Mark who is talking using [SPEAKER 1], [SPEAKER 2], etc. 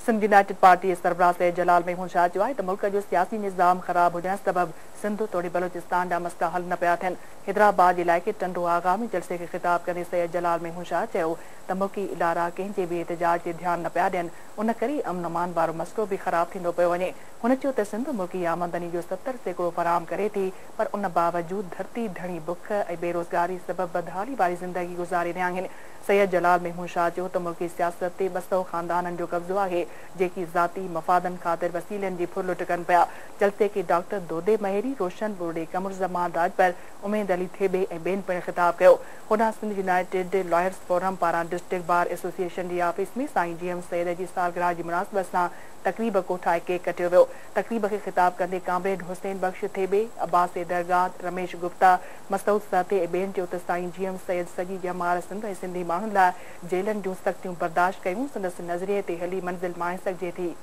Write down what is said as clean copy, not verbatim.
[SPEAKER 1] Sindh United party सरबराह Syed जलाल महमूद शाह चयो आहे त मुल्क जो सियासी निज़ाम ख़राब हुजण सबब सिंध तोड़ी बलोचिस्तान जा मसला हल न पिया थियनि। हैदराबाद इलाइक़े टंडो आगा में जलसे खे ख़िताब कंदे सैयद जलाल महमूद शाह चयो त मुल्की इदारा कंहिंजे बि एहतजाज ते ध्यानु न पिया ॾियनि, उन करे अमन अमान वारो मसइलो बि ख़राब थींदो पियो वञे। हुन चयो त सिंध मुल्की आमदनी जो 70% फराहम करे थी, पर उन बावजूद धरती धणी बुख ऐं बेरोज़गारी सबब बदहाली वारी ज़िंदगी गुज़ारे रहिया आहिनि। सैयद जलाल महमूद शाह चयो त मुल्की सियासत ते 200 ख़ानदाननि जो कब्ज़ो आहे, जेकी ज़ाती मफ़ादनि ख़ातिर वसीलनि जी फुर लुट कनि पिया। जलसे खे डॉक्टर दोदे महरी, रोशन बोर्डे, कमर ज़मान राजपर, उमेद अली थेबे ऐं ॿियनि पिणु ख़िताब कयो। होॾां सिंध यूनाइटेड लॉयर्स फोरम पारां डिस्ट्रिक्ट बार एसोसिएशन जी ऑफिस में साईं जीएम सैयद जी सालगिरह जी मुनासिबत सां तक़रीब को ठाहे केक कटियो वियो। तक़रीब खे ख़िताब कंदे कामरेड हुसैन बख्श थेबे, अब्बास दरगाह, रमेश गुप्ता, मसूद साथे ऐं ॿियनि चयो त साईं जीएम सैयद सॼी ॼमार सिंध ऐं सिंधी माण्हुनि लाइ जेलनि जूं सख़्तियूं बर्दाश्त कयूं, संदसि नज़रिए ते हली मंज़िल माणे सघिजे थी।